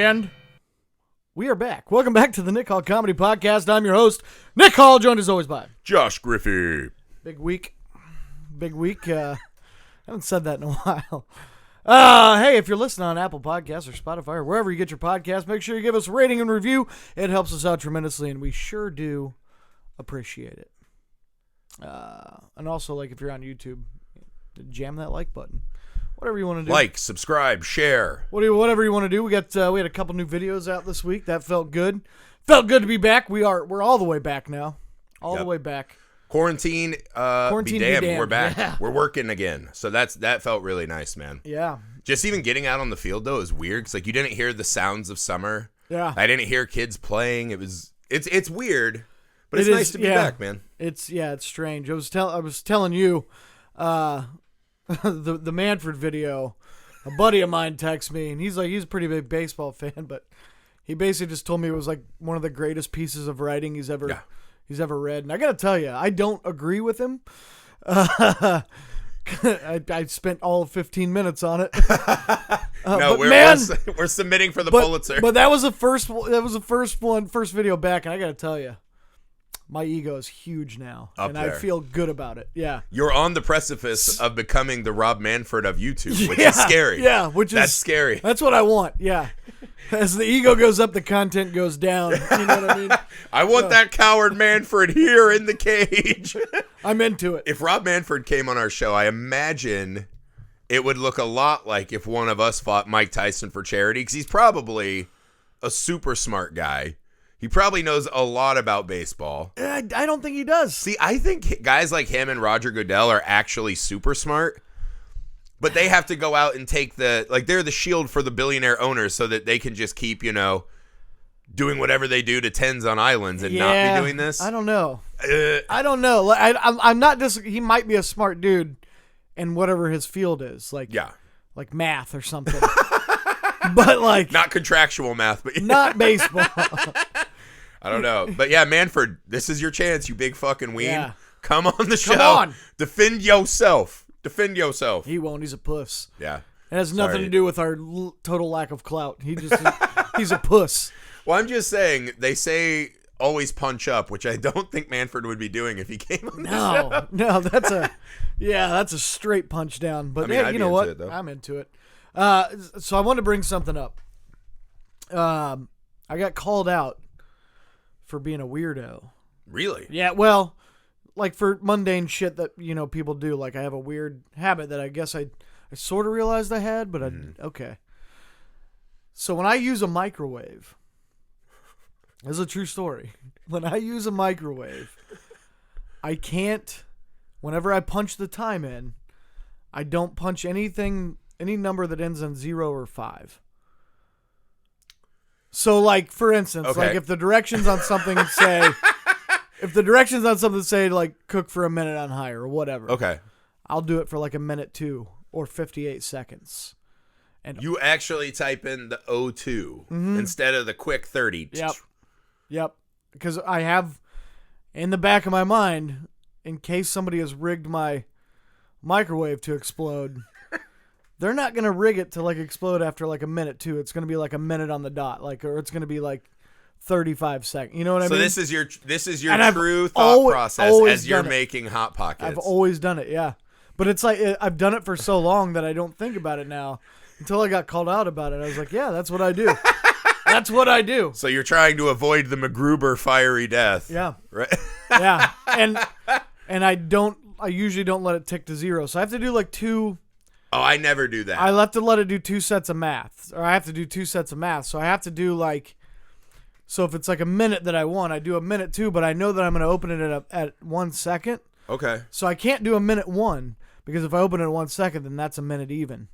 And we are back. Welcome back to the Nick Hall Comedy Podcast. I'm your host, Nick Hall, joined as always by Josh Griffey. Big week. I haven't said that in a while. Hey, if you're listening on Apple Podcasts or Spotify or wherever you get your podcasts, make sure you give us a rating and review. It helps us out tremendously, and we sure do appreciate it. And also, like, if you're on YouTube, jam that like button. Whatever you want to do. Like, subscribe, share. Whatever you want to do. We had a couple new videos out this week. That felt good. Felt good to be back. We're all the way back now. All the way back. Quarantine, be damned. We're back. Yeah. We're working again. So that felt really nice, man. Yeah. Just even getting out on the field though is weird because like you didn't hear the sounds of summer. Yeah. I didn't hear kids playing. It's weird, but it's nice to be back, man. It's strange. I was telling you, the Manfred video. A buddy of mine texted me, and he's a pretty big baseball fan, but he basically just told me it was like one of the greatest pieces of writing he's ever read. And I gotta tell you, I don't agree with him. I spent all of 15 minutes on it. No, we're submitting for the Pulitzer. But that was the first video back, and I gotta tell you, my ego is huge now, I feel good about it. Yeah, you're on the precipice of becoming the Rob Manfred of YouTube, which is scary. Yeah, that's scary. That's what I want. Yeah, as the ego goes up, the content goes down. You know what I mean? I want that coward Manfred here in the cage. I'm into it. If Rob Manfred came on our show, I imagine it would look a lot like if one of us fought Mike Tyson for charity, because he's probably a super smart guy. He probably knows a lot about baseball. I don't think he does. See, I think guys like him and Roger Goodell are actually super smart, but they have to go out and take they're the shield for the billionaire owners so that they can just keep, doing whatever they do to tens on islands and not be doing this. I don't know. I don't know. I'm not he might be a smart dude in whatever his field is, like math or something. But not contractual math, but not baseball. I don't know. But yeah, Manfred, this is your chance, you big fucking ween. Yeah. Come on the show. Come on. Defend yourself. He won't. He's a puss. Yeah. It has nothing to do with our total lack of clout. He's a puss. Well, I'm just saying, they say always punch up, which I don't think Manfred would be doing if he came on the show. No, that's a straight punch down. But hey, you know what? I'm into it. So I want to bring something up. I got called out for being a weirdo. Really? Yeah, well, like for mundane shit that, people do. Like I have a weird habit that I guess I sort of realized I had, but okay. So when I use a microwave, this is a true story. When I use a microwave, I can't, whenever I punch the time in, I don't punch any number that ends in 0 or 5. So, like, for instance, like if the directions on something say, like, cook for a minute on high or whatever. Okay. I'll do it for like a minute 2 or 58 seconds. And you actually type in the 02 instead of the quick 30. Yep. Because I have in the back of my mind, in case somebody has rigged my microwave to explode, they're not going to rig it to like explode after like a minute too. It's going to be like a minute on the dot, or it's going to be like 35 seconds. You know what I mean? So this is your true thought process as you're making Hot Pockets. I've always done it, yeah. But it's like I've done it for so long that I don't think about it now. Until I got called out about it, I was like, yeah, that's what I do. That's what I do. So you're trying to avoid the MacGruber fiery death. Yeah. Right. Yeah. And I usually don't let it tick to 0. So I have to do like 2. Oh, I never do that. I have to let it do 2 sets of math. Or I have to do 2 sets of math. So I have to do so if it's like a minute that I want, I do a minute 2, but I know that I'm going to open it at 1 second. Okay. So I can't do a minute 1, because if I open it at 1 second, then that's a minute even.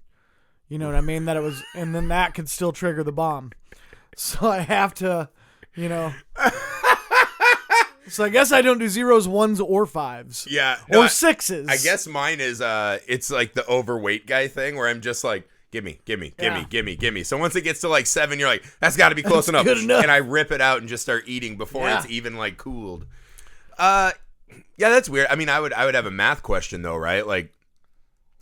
You know what I mean? And then that could still trigger the bomb. So I have to, So I guess I don't do 0s, 1s, or 5s. Yeah. No, or 6s. I guess mine is, it's like the overweight guy thing where I'm just like, gimme. So once it gets to like 7, you're like, that's got to be close enough. Good enough. And I rip it out and just start eating before it's even like cooled. Yeah, that's weird. I mean, I would have a math question though, right? Like,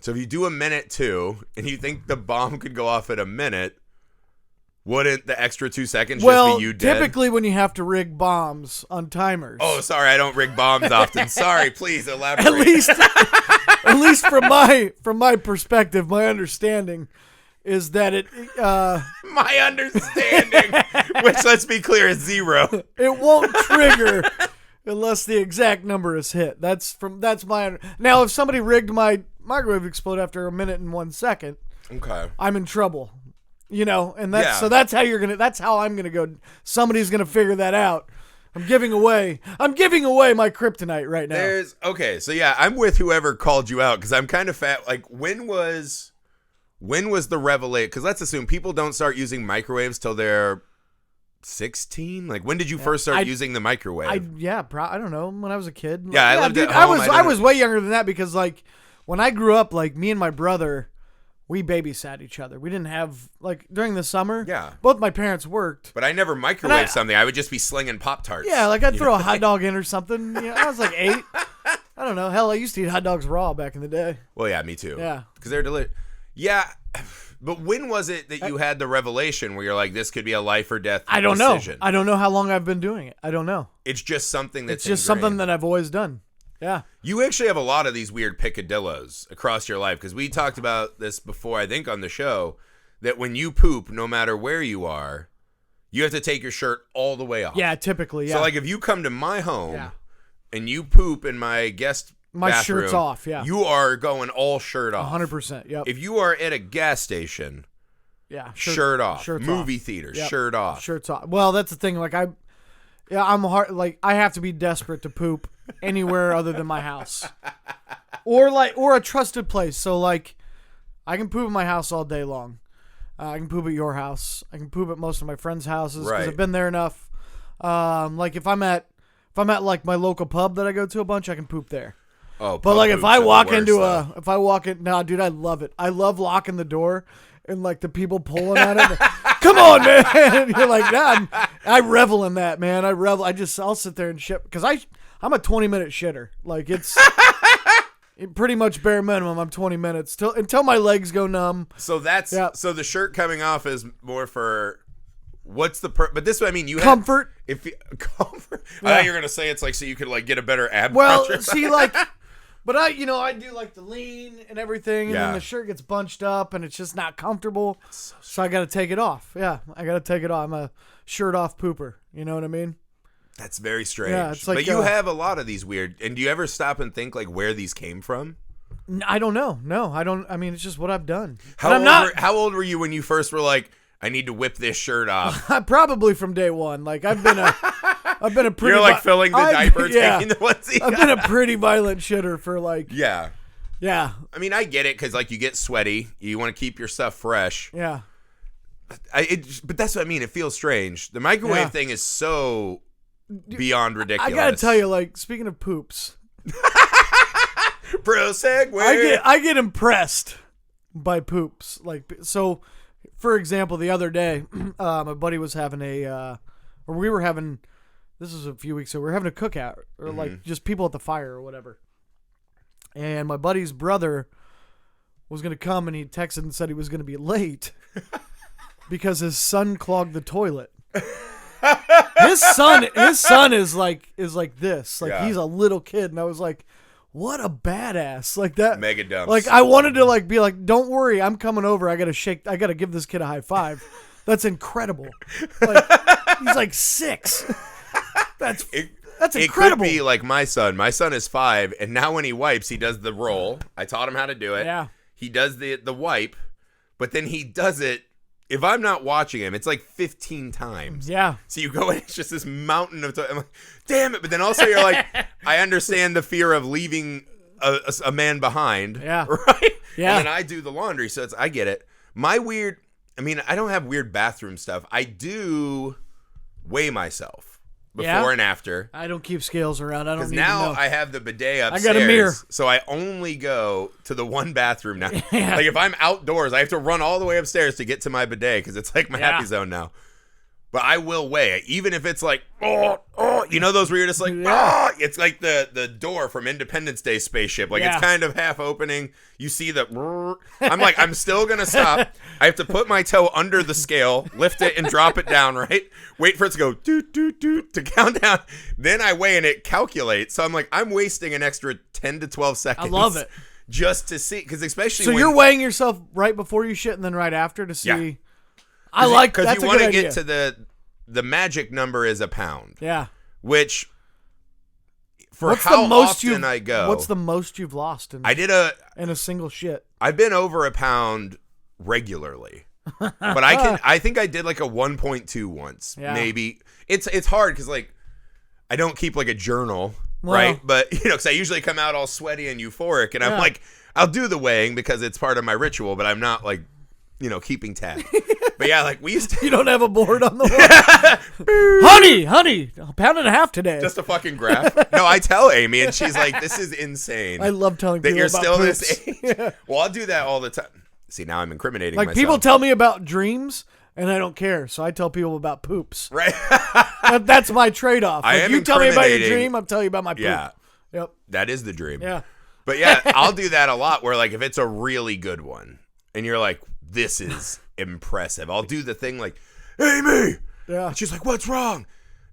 so if you do a minute 2 and you think the bomb could go off at a minute, Wouldn't the extra 2 seconds Well, just be you dead? typically when you have to rig bombs on timers. Oh, sorry, I don't rig bombs often. Sorry, please elaborate. At least from my perspective, my understanding is that my understanding, which let's be clear is 0. It won't trigger unless the exact number is hit. That's my. Now, if somebody rigged my microwave to explode after 1 minute and 1 second, okay, I'm in trouble. And so that's how I'm gonna go. Somebody's gonna figure that out. I'm giving away my kryptonite right now. So yeah, I'm with whoever called you out because I'm kind of fat. Like, when was the revelation? Because let's assume people don't start using microwaves till they're 16. Like, when did you first start using the microwave? I don't know. When I was a kid. Yeah, I lived at home. I was way younger than that because like when I grew up, like me and my brother, we babysat each other. We didn't have, like, during the summer. Yeah. Both my parents worked. But I never microwaved something. I would just be slinging Pop-Tarts. Yeah, like I'd throw a hot dog in or something. I was like 8. I don't know. Hell, I used to eat hot dogs raw back in the day. Well, yeah, me too. Yeah. Because they're delicious. Yeah. But when was it that you had the revelation where you're like, this could be a life or death decision? I don't know. I don't know how long I've been doing it. I don't know. It's just something that's something that I've always done. Yeah. You actually have a lot of these weird picadillos across your life because we talked about this before, I think, on the show, that when you poop, no matter where you are, you have to take your shirt all the way off. Yeah, typically, yeah. So, like, if you come to my home and you poop in my guest bathroom, shirt's off, yeah. You are going all shirt off. 100%, yep. If you are at a gas station, shirt off. Movie theater, shirt off. Shirt's off. Well, that's the thing. Like, I'm hard. Like, I have to be desperate to poop anywhere other than my house, or a trusted place. So, like, I can poop in my house all day long. I can poop at your house. I can poop at most of my friends' houses because I've been there enough. Like, if I'm at like my local pub that I go to a bunch, I can poop there. Oh, but like if I walk no, dude, I love it. I love locking the door and like the people pulling on it. Come on, man! And you're like, nah, I revel in that, man. I'll sit there and shit because I'm a 20-minute shitter. Like it's pretty much bare minimum. I'm 20 minutes until my legs go numb. So so the shirt coming off is more for. What's the but this I mean you comfort have, comfort. Yeah. I thought you were gonna say it's like so you could like get a better ab. Well, pressure. See, like, but I do like the lean and everything, and then the shirt gets bunched up, and it's just not comfortable. So I got to take it off. Yeah, I got to take it off. I'm a shirt off pooper. You know what I mean? That's very strange. Yeah, it's like, but you have a lot of these weird. And do you ever stop and think like where these came from? I don't know. No, I don't. I mean, it's just what I've done. How old were you when you first were like? I need to whip this shirt off. Probably from day one. Like I've been a pretty. You're like filling the diaper, taking the onesie. I've been a pretty violent shitter for like. Yeah. Yeah. I mean, I get it because like you get sweaty, you want to keep your stuff fresh. Yeah. But that's what I mean. It feels strange. The microwave thing is so beyond ridiculous. I gotta tell you, like speaking of poops, pro segue. I get impressed by poops. Like so. For example, the other day, my buddy was having this was a few weeks ago, we were having a cookout, or like just people at the fire or whatever. And my buddy's brother was going to come, and he texted and said he was going to be late because his son clogged the toilet. His son is like this. Like he's a little kid, and I was like, what a badass. Like that. Mega dumps. Like I wanted to like be like, don't worry, I'm coming over. I got to give this kid a high five. That's incredible. Like he's like 6. That's incredible. It could be like my son. My son is 5, and now when he wipes, he does the roll. I taught him how to do it. Yeah. He does the wipe, but then he does it. If I'm not watching him, it's like 15 times. Yeah. So you go in, it's just this mountain of. I'm like, damn it! But then also you're like, I understand the fear of leaving a man behind. Yeah. Right. Yeah. And then I do the laundry, so I get it. I don't have weird bathroom stuff. I do weigh myself before and after. I don't keep scales around. I don't need now to know. I have the bidet upstairs. I got a mirror. So I only go to the one bathroom now. Like if I'm outdoors, I have to run all the way upstairs to get to my bidet because it's like my happy zone now. But I will weigh, even if it's like, you know those where you're just like, it's like the door from Independence Day spaceship. Like it's kind of half opening. You see the, I'm like, I'm still going to stop. I have to put my toe under the scale, lift it and drop it down, right? Wait for it to go doot, doot, doot to count down. Then I weigh and it calculates. So I'm like, I'm wasting an extra 10 to 12 seconds. I love it. Just to see, because especially so you're weighing yourself right before you shit and then right after to see. Yeah. I like because you want to get to the magic number is a pound. Yeah. Which for what's how the most often I go. What's the most you've lost in a single shit? I've been over a pound regularly. But I think I did like a 1.2 once. Yeah. Maybe. It's hard because like I don't keep like a journal, right? But because I usually come out all sweaty and euphoric and I'm like, I'll do the weighing because it's part of my ritual, but I'm not like keeping tab. But yeah, like we used to. You don't have a board on the wall. honey, a pound and a half today. Just a fucking graph. No, I tell Amy, and she's like, "This is insane." I love telling that people you're about still poops. this age. Yeah. Well, I'll do that all the time. See, now I'm incriminating like myself. people tell me about dreams, and I don't care, so I tell people about poops. Right. That's my trade-off. Like, you tell me about your dream, I'm telling you about my poop. Yeah. Yep. That is the dream. Yeah. But yeah, I'll do that a lot. Where like if it's a really good one, and you're like, "This is impressive," I'll do the thing like, "Amy," and she's like, "What's wrong?"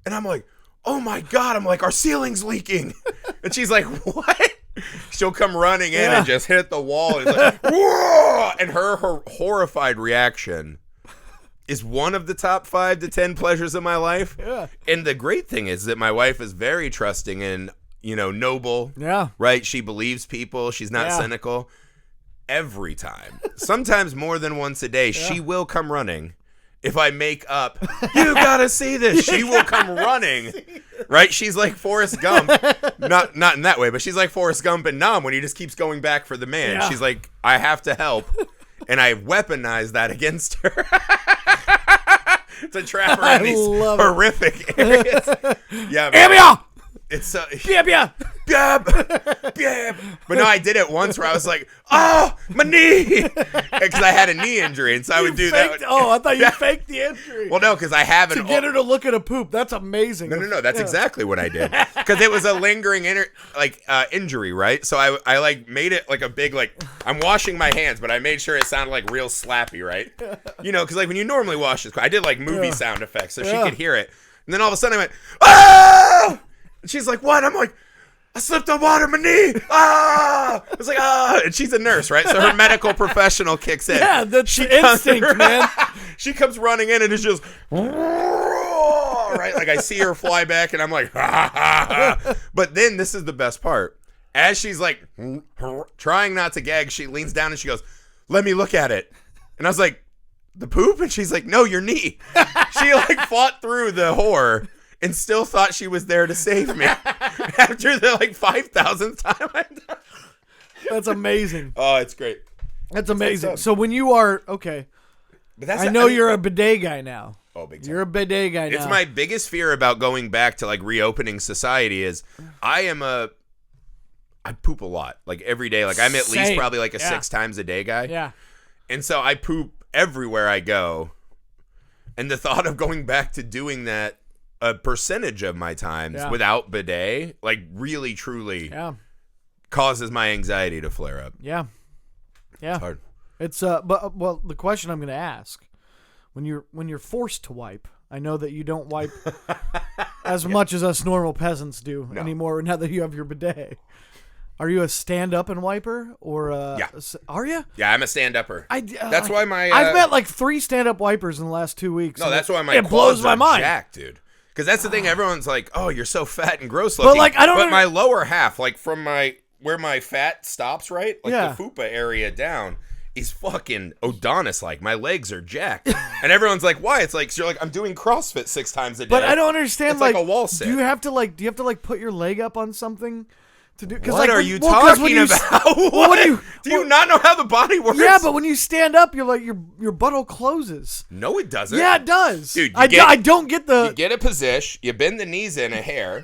And I'm like, "Oh my god!" I'm like, "Our ceiling's leaking," and she's like, "What?" She'll come running in and just hit the wall, and it's like, "Whoa!" And her horrified reaction is one of the top 5 to 10 pleasures of my life. Yeah. And the great thing is that my wife is very trusting and noble. Yeah. Right. She believes people. She's not cynical. Every time, sometimes more than once a day, she will come running. If I make up, you gotta see this, she will come running. Right? She's like Forrest Gump, not in that way, but she's like Forrest Gump and Numb when he just keeps going back for the man. She's like, I have to help, and I weaponize that against her to trap her in these horrific areas. Yeah, man. It's so yeah. But no, I did it once where I was like, "Oh, my knee," because I had a knee injury, and so I would do that. Oh, I thought you faked the injury. Well, no, because I have to get her to look at a poop. That's amazing. No. That's exactly what I did because it was a lingering injury, right? So I like made it like a big I'm washing my hands, but I made sure it sounded like real slappy, right? Because like when you normally wash this, I did like movie sound effects so she could hear it, and then all of a sudden I went, "Ah!" And she's like, "What?" I'm like, "I slipped on water, my knee. Ah!" I was like, "Ah!" And she's a nurse, right? So her medical professional kicks in. Yeah, that's instinct, man. She comes running in and it's just, right? Like I see her fly back and I'm like, ha, ha, ha. But then this is the best part. As she's like trying not to gag, she leans down and she goes, "Let me look at it." And I was like, "The poop?" And she's like, "No, your knee." She like fought through the horror and still thought she was there to save me after the 5,000th time I done. That's amazing. Oh, it's great. That's amazing. So when you are but I know you're a bidet guy now. Oh, big time. You're a bidet guy now. It's my biggest fear about going back to reopening society is I poop a lot, every day. I'm at least probably a 6 times a day guy. Yeah. And so I poop everywhere I go. And the thought of going back to doing that a percentage of my times without bidet, really truly causes my anxiety to flare up. Yeah. Yeah. It's hard. It's but the question I'm going to ask, when you're forced to wipe, I know that you don't wipe as much as us normal peasants do anymore now that you have your bidet. Are you a stand-up and wiper or are you? Yeah, I'm a stand-upper. That's why my I've met 3 stand-up wipers in the last 2 weeks. No, that's why my it blows my mind. Jacked, dude. Because that's the thing. Everyone's like, "Oh, you're so fat and gross looking." But I don't. But my lower half, from where my fat stops, right, the fupa area down, is fucking Adonis-like. My legs are jacked, and everyone's like, "Why?" It's like, so you're I'm doing CrossFit 6 times a day. But I don't understand. It's like a wall sit. Do you have to put your leg up on something? To do, what are you talking about? Do you not know how the body works? Yeah, but when you stand up, you're your butthole closes. No, it doesn't. Yeah, it does. Dude, I don't get the... You get a position, you bend the knees in a hair,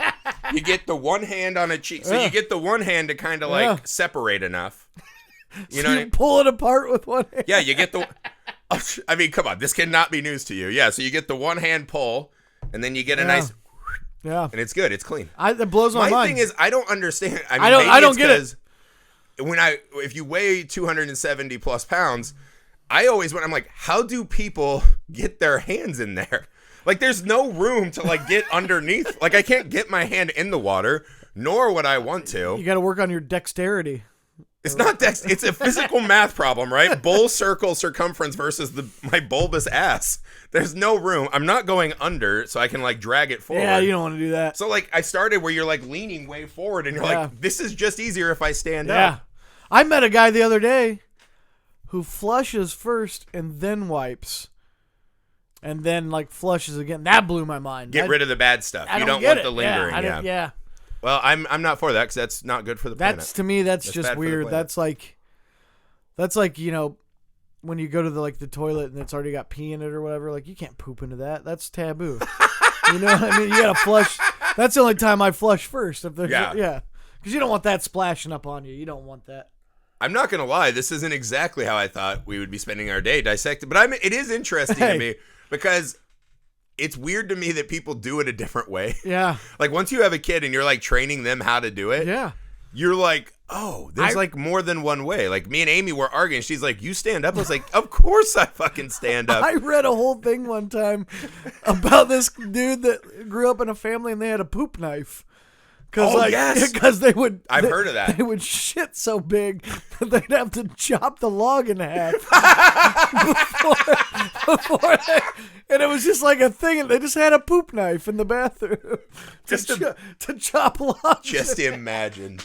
you get the one hand on a cheek. So you get the one hand to kind of separate enough. You know what I mean? Pull it apart with one hand. Yeah, you get the... I mean, come on, this cannot be news to you. Yeah, so you get the one hand pull, and then you get a nice, yeah, and it's good. It's clean. That blows my mind. My thing is, I don't understand. I mean, I don't get it. If you weigh 270 plus pounds, I'm like, how do people get their hands in there? Like, there's no room to like get underneath. Like, I can't get my hand in the water, nor would I want to. You got to work on your dexterity. It's not it's a physical math problem, right? Bull circle circumference versus my bulbous ass. There's no room. I'm not going under, so I can like drag it forward. Yeah, you don't want to do that. So like I started where you're like leaning way forward, and you're like, this is just easier if I stand up. Yeah. I met a guy the other day who flushes first and then wipes. And then like flushes again. That blew my mind. Get rid of the bad stuff. You don't want the lingering. Yeah. Well, I'm not for that because that's not good for the planet. To me, that's just weird. That's like, you know, when you go to the toilet and it's already got pee in it or whatever. Like, you can't poop into that. That's taboo. You know what I mean? You gotta flush. That's the only time I flush first. If there's because you don't want that splashing up on you. You don't want that. I'm not gonna lie. This isn't exactly how I thought we would be spending our day dissecting. But it is interesting to me because it's weird to me that people do it a different way. Yeah. Like, once you have a kid and you're, like, training them how to do it. Yeah. You're like, oh, there's, like, more than one way. Like, me and Amy were arguing. She's like, you stand up? I was like, of course I fucking stand up. I read a whole thing one time about this dude that grew up in a family and they had a poop knife. Yes. Because I've heard of that. They would shit so big that they'd have to chop the log in half and it was just like a thing, and they just had a poop knife in the bathroom to chop logs. Just imagine.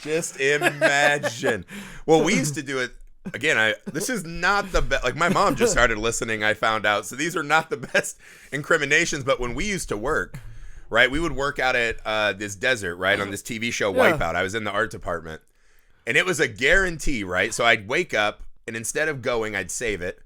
Well, we used to do it. Again, this is not the best. Like, my mom just started listening, I found out. So these are not the best incriminations. But when we used to work, right, we would work out at this desert, right, on this TV show Wipeout. I was in the art department. And it was a guarantee, right? So I'd wake up, and instead of going, I'd save it.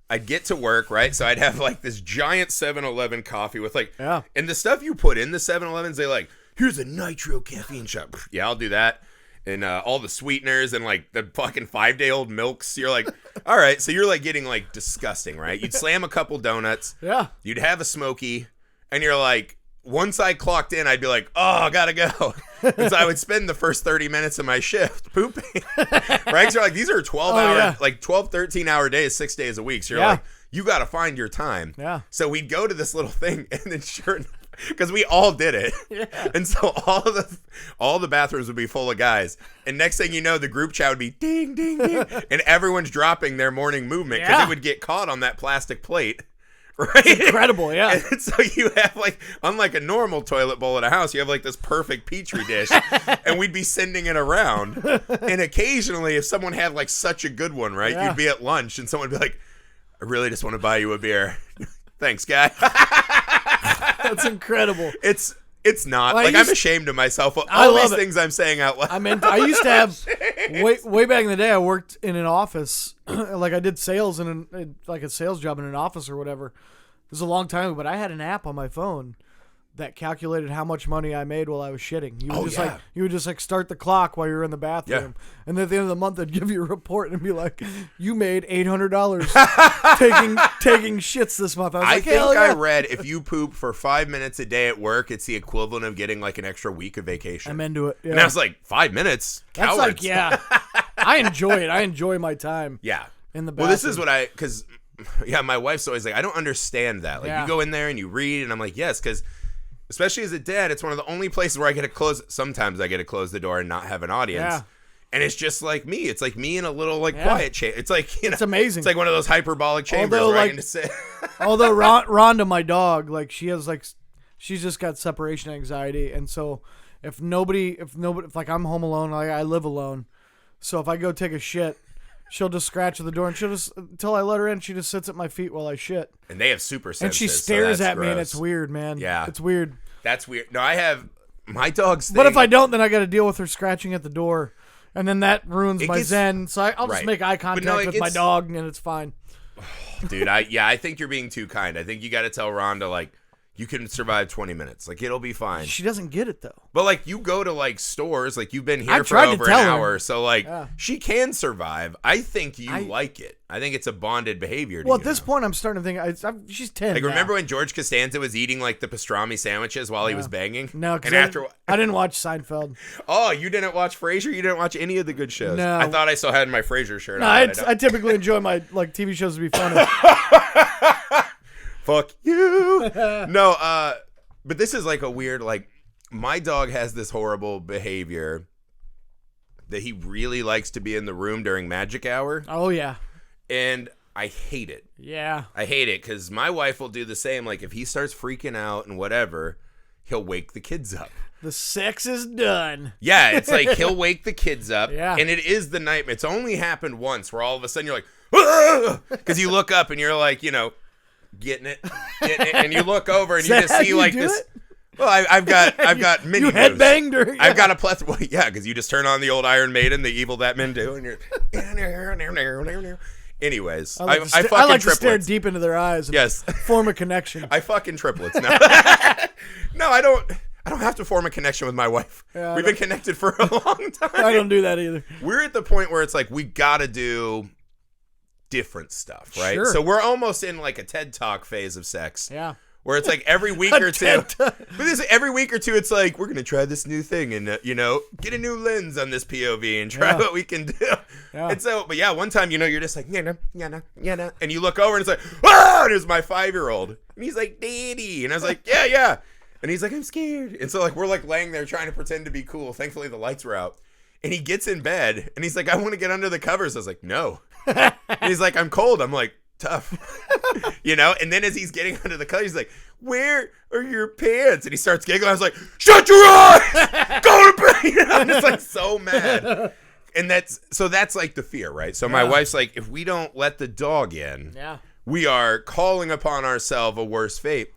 I'd get to work, right? So I'd have, like, this giant 7-Eleven coffee with, like, and the stuff you put in the 7-Elevens, they like, here's a nitro caffeine shot. Yeah, I'll do that. And all the sweeteners and, like, the fucking 5-day-old milks. You're like, all right. So you're, like, getting, like, disgusting, right? You'd slam a couple donuts. Yeah. You'd have a Smoky. And you're like, once I clocked in, I'd be like, oh, I gotta go. And so I would spend the first 30 minutes of my shift pooping. Right? So like, these are 12-hour, like 12, 13-hour days, 6 days a week. So you're like, you gotta find your time. Yeah. So we'd go to this little thing, and then sure enough, because we all did it. Yeah. And so all the bathrooms would be full of guys. And next thing you know, the group chat would be ding, ding, ding. And everyone's dropping their morning movement because it would get caught on that plastic plate. Right? It's incredible, yeah. And so you have, like, unlike a normal toilet bowl at a house, you have, like, this perfect Petri dish, and we'd be sending it around. And occasionally, if someone had, like, such a good one, right, you'd be at lunch, and someone would be like, I really just want to buy you a beer. Thanks, guy. That's incredible. It's not. Like, I'm ashamed of myself. I love these things I'm saying out loud. I mean, I used to have, way back in the day, I worked in an office. Like, I did sales in like a sales job in an office or whatever. This was a long time ago, but I had an app on my phone that calculated how much money I made while I was shitting. You would just start the clock while you were in the bathroom, and then at the end of the month, they'd give you a report and be like, "You made $800 taking shits this month." I was I read if you poop for 5 minutes a day at work, it's the equivalent of getting like an extra week of vacation. I'm into it. Yeah. And I was like, 5 minutes? Cowards. That's I enjoy it. I enjoy my time. Yeah. In the bathroom. Well, this is what because my wife's always like, I don't understand that. Like, you go in there and you read, and I'm like, yes, because especially as a dad, it's one of the only places where I get to close. Sometimes I get to close the door and not have an audience. Yeah. And it's just like me. It's like me in a little quiet chamber. It's like, it's amazing. It's like one of those hyperbolic chambers where I can just sit. Although Rhonda, my dog, like she's just got separation anxiety, and so if I'm home alone, I live alone, so if I go take a shit, she'll just scratch at the door, and she'll just, until I let her in, she just sits at my feet while I shit. And they have super senses. And she stares at me, gross. and it's weird, man. Yeah. It's weird. That's weird. No, I have my dog's thing. But if I don't, then I got to deal with her scratching at the door, and then that ruins my zen. So I'll just make eye contact with my dog, and it's fine. Dude, I think you're being too kind. I think you got to tell Rhonda, like, you can survive 20 minutes. Like, it'll be fine. She doesn't get it, though. But, like, you go to, like, stores. Like, you've been here I've for tried to over an tell her. hour. So, like, Yeah. she can survive. I think you like it. I think it's a bonded behavior to Well, you at this now. point, I'm starting to think she's 10. Like, now. remember when George Costanza was eating, like, the pastrami sandwiches while he was banging? No, because and I didn't watch Seinfeld. Oh, you didn't watch Frasier? You didn't watch any of the good shows? No. I thought I still had my Frasier shirt No, on. I typically enjoy my TV shows to be funny. Fuck you. No, but this is like a weird, like, my dog has this horrible behavior that he really likes to be in the room during magic hour. Oh, yeah. And I hate it. Yeah. I hate it because my wife will do the same. Like, if he starts freaking out and whatever, he'll wake the kids up. The sex is done. Yeah, it's like he'll wake the kids up. Yeah. And it is the nightmare. It's only happened once where all of a sudden you're like, because you look up and you're like, you know, getting it, and you look over and you just see like this. It? Well, I've got mini you headbanged her. Yeah. I've got a plethora. Well, yeah, because you just turn on the old Iron Maiden, the evil that men do, and you're. Anyways, I fucking I like triplets. to stare deep into their eyes. And Yes, form a connection. I fucking triplets now. No, I don't have to form a connection with my wife. Yeah, We've been connected for a long time. I don't do that either. We're at the point where it's like we gotta do different stuff, right? Sure. So we're almost in like a TED Talk phase of sex. Yeah. Where it's like every week or two. But every week or two, it's like, we're going to try this new thing and, you know, get a new lens on this POV and try what we can do. Yeah. And so, but yeah, one time, you know, you're just like, yeah, and you look over and it's like, ah, and it's my 5-year-old. And he's like, Daddy. And I was like, yeah. And he's like, I'm scared. And so, like, we're like laying there trying to pretend to be cool. Thankfully, the lights were out. And he gets in bed and he's like, I want to get under the covers. I was like, no. And he's like, I'm cold. I'm like, tough. You know? And then as he's getting under the covers, he's like, where are your pants? And he starts giggling. I was like, shut your eyes! Go to bed! You know? I'm just like so mad. And that's like the fear, right? So my wife's like, if we don't let the dog in, we are calling upon ourselves a worse fate.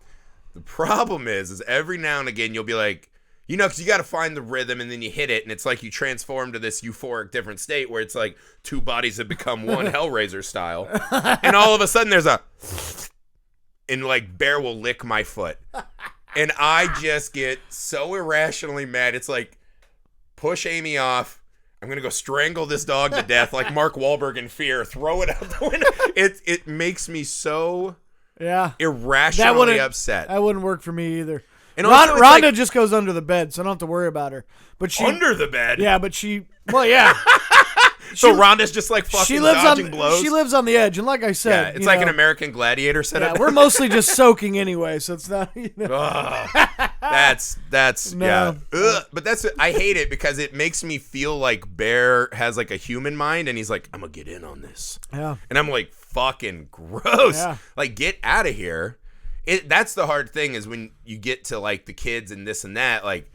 The problem is every now and again you'll be like, you know, because you got to find the rhythm and then you hit it and it's like you transform to this euphoric different state where it's like two bodies have become one, Hellraiser style. And all of a sudden there's a... and like Bear will lick my foot. And I just get so irrationally mad. It's like, push Amy off. I'm going to go strangle this dog to death like Mark Wahlberg in Fear. Throw it out the window. It makes me so irrationally upset. That wouldn't work for me either. And also Rhonda like, just goes under the bed, so I don't have to worry about her. But she under the bed? Yeah, but well, yeah. So Rhonda's just like fucking dodging blows? She lives on the edge, and like I said... Yeah, it's like an American Gladiator setup. Yeah, we're mostly just soaking anyway, so it's not... You know. That's No. yeah. Ugh. But I hate it because it makes me feel like Bear has like a human mind and he's like, I'm gonna get in on this. Yeah. And I'm like, fucking gross. Yeah. Like, get out of here. That's the hard thing is when you get to like the kids and this and that, like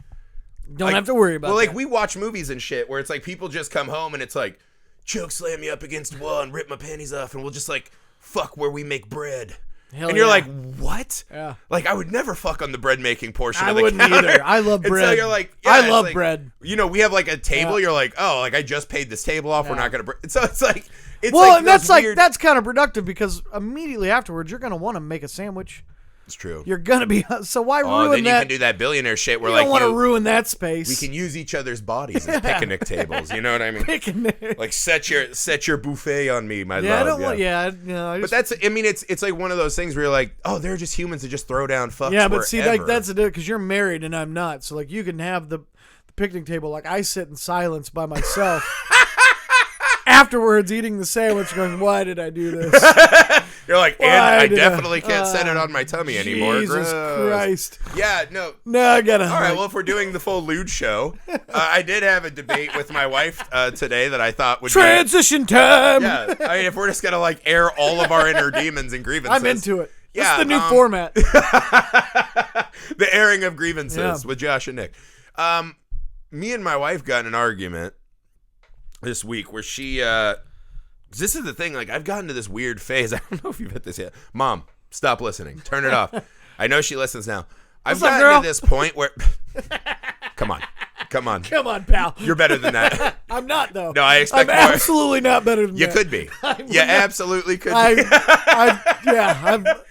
don't have to worry about Well, like that. we watch movies and shit where it's like people just come home and it's like, choke slam me up against the wall and rip my panties off and we'll just like fuck where we make bread. Hell and you're yeah. like, what? Yeah. Like, I would never fuck on the bread making portion I of the wouldn't counter. either. I love And bread. so you're like, I love like, bread. You know, we have like a table. Yeah. You're like, oh, like I just paid this table off. We're Yeah. not gonna. So it's like, well, like and that's those weird... that's counterproductive because immediately afterwards you're gonna want to make a sandwich. It's true. You're gonna be so why ruin then that? you can do that billionaire shit where you like don't want to ruin that space. we can use each other's bodies as picnic tables. You know what I mean? Picnic. Like set your buffet on me, my Yeah, love. I don't want. Yeah, no, I But just, I mean, it's like one of those things where you're like, oh, they're just humans that just throw down fucks. yeah, but see, like wherever. that's the deal because you're married and I'm not. So like you can have the picnic table. Like I sit in silence by myself. Afterwards, eating the sandwich, going, "Why did I do this?" You're like, and Why I did definitely can't set it on my tummy anymore. Jesus Gross. Christ! Yeah, no. No, I gotta. All right, well, if we're doing the full lewd show, I did have a debate with my wife today that I thought would transition time. Yeah, I mean, if we're just gonna like air all of our inner demons and grievances, I'm into it. Yeah, That's the new format. The airing of grievances Yeah. with Josh and Nick. Me and my wife got in an argument this week where she. This is the thing. Like, I've gotten to this weird phase. I don't know if you've hit this yet. Mom, stop listening. Turn it off. I know she listens now. I've What's up, gotten girl? to this point where. Come on. Come on. Come on, pal. You're better than that. I'm not, though. No, I expect I'm more. absolutely not better than You that. could be. You absolutely could be.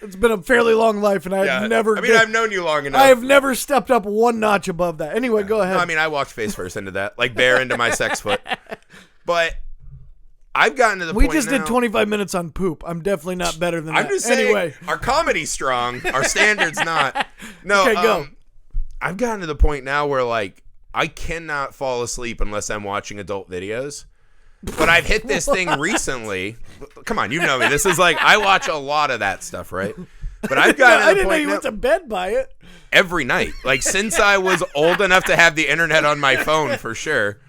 It's been a fairly long life, and I've never. I've known you long enough. I have never stepped up one notch above that. Anyway, go ahead. No, I walked face first into that, like bear into my sex foot. But I've gotten to the point we just now, did 25 minutes on poop. I'm definitely not better than that. I'm just saying, anyway. our comedy's strong, our standards not. No, Okay, go. I've gotten to the point now where like I cannot fall asleep unless I'm watching adult videos. But I've hit this thing recently. Come on, you know me. This is like I watch a lot of that stuff, right? But I've gotten to the I didn't know point you now, went to bed by it. every night. Like since I was old enough to have the internet on my phone, for sure.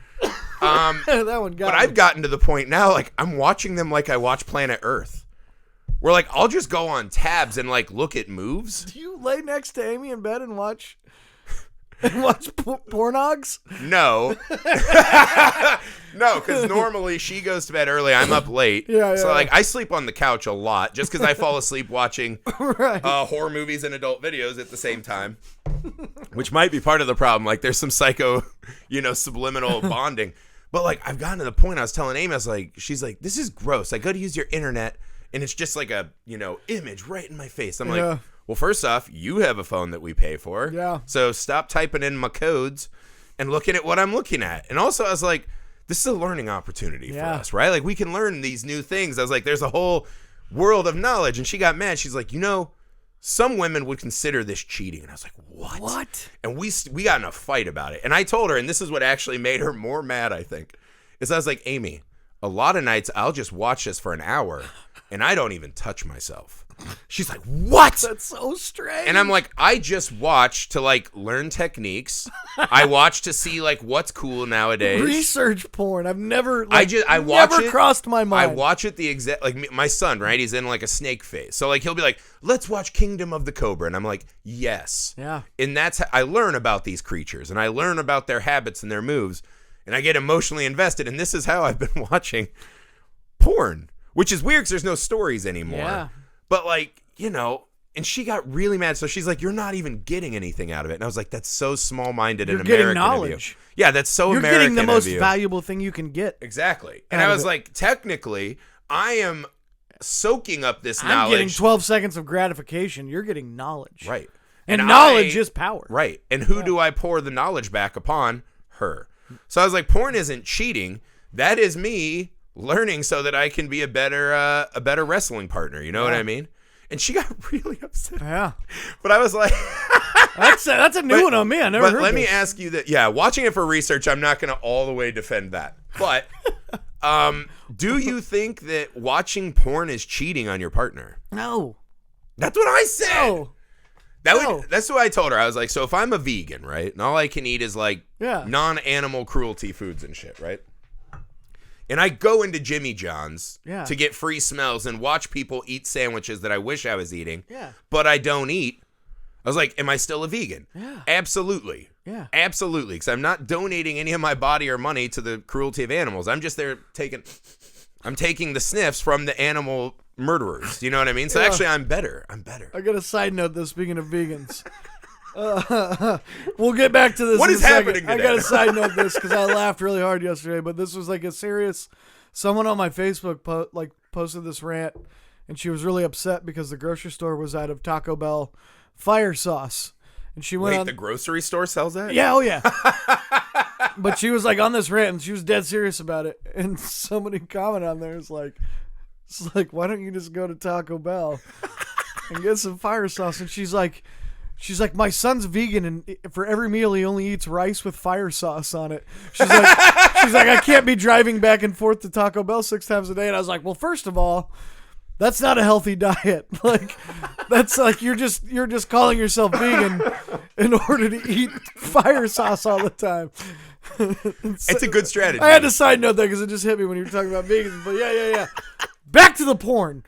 That one got But me. I've gotten to the point now, like I'm watching them like I watch Planet Earth, where like I'll just go on tabs and like look at moves. Do you lay next to Amy in bed and watch pornogs? No, no, because normally she goes to bed early. I'm up late. Yeah, So yeah. like I sleep on the couch a lot, just because I fall asleep watching Right. horror movies and adult videos at the same time, which might be part of the problem. Like there's some psycho, subliminal bonding. But like I've gotten to the point. I was telling Amy, she's like, this is gross. I go to use your internet, and it's just like a image right in my face. I'm Yeah. like, well, first off, you have a phone that we pay for. Yeah. So stop typing in my codes and looking at what I'm looking at. And also, I was like, this is a learning opportunity for Yeah. us, right? Like we can learn these new things. I was like, there's a whole world of knowledge. And she got mad. She's like, some women would consider this cheating. And I was like, what? What? And we got in a fight about it. And I told her, and this is what actually made her more mad, I think, is I was like, Amy, a lot of nights I'll just watch this for an hour and I don't even touch myself. She's like, what? That's so strange. And I'm like, I just watch to like learn techniques. I watch to see like what's cool nowadays. Research porn. I've never. I watch never it. crossed my mind. I watch it the exact like my son, right? He's in like a snake phase, so like he'll be like, "Let's watch Kingdom of the Cobra," and I'm like, "Yes." Yeah. And that's how I learn about these creatures, and I learn about their habits and their moves, and I get emotionally invested. And this is how I've been watching porn, which is weird because there's no stories anymore. Yeah. But like, and she got really mad. So she's like, "You're not even getting anything out of it." And I was like, "That's so small-minded and You're American getting of you." knowledge. Yeah, that's so You're American getting the most of you. valuable thing you can get. Exactly. And out I of was it. like, technically, I am soaking up this I'm knowledge. getting 12 seconds of gratification. You're getting knowledge. Right. And knowledge is power. Right. And who do I pour the knowledge back upon? Her. So I was like, porn isn't cheating. That is me learning so that I can be a better wrestling partner. You know what I mean? And she got really upset. Yeah. But I was like, That's a new one on me. I never heard but let me this. ask you that. Yeah, watching it for research, I'm not going to all the way defend that. But do you think that watching porn is cheating on your partner? No. That's what I said. No. No. That's what I told her. I was like, so if I'm a vegan, right, and all I can eat is like non-animal cruelty foods and shit, right? And I go into Jimmy John's to get free smells and watch people eat sandwiches that I wish I was eating, but I don't eat. I was like, am I still a vegan? Yeah. Absolutely. Yeah. Absolutely. Because I'm not donating any of my body or money to the cruelty of animals. I'm just there I'm taking the sniffs from the animal murderers. You know what I mean? So actually, I'm better. I got a side note though, speaking of vegans. We'll get back to this. What in is a second. happening today? I got a side note this because I laughed really hard yesterday, but this was like a serious. Someone on my Facebook posted this rant, and she was really upset because the grocery store was out of Taco Bell fire sauce, and she went Wait, on the grocery store sells that? Yeah, oh yeah. But she was like on this rant, and she was dead serious about it. And somebody commented on there, it's like, why don't you just go to Taco Bell and get some fire sauce? And she's like, my son's vegan, and for every meal he only eats rice with fire sauce on it. She's like, I can't be driving back and forth to Taco Bell 6 times a day. And I was like, well, first of all, that's not a healthy diet. Like, that's like you're just calling yourself vegan in order to eat fire sauce all the time. It's a good strategy. I had to side note that because it just hit me when you were talking about vegans. But yeah. Back to the porn.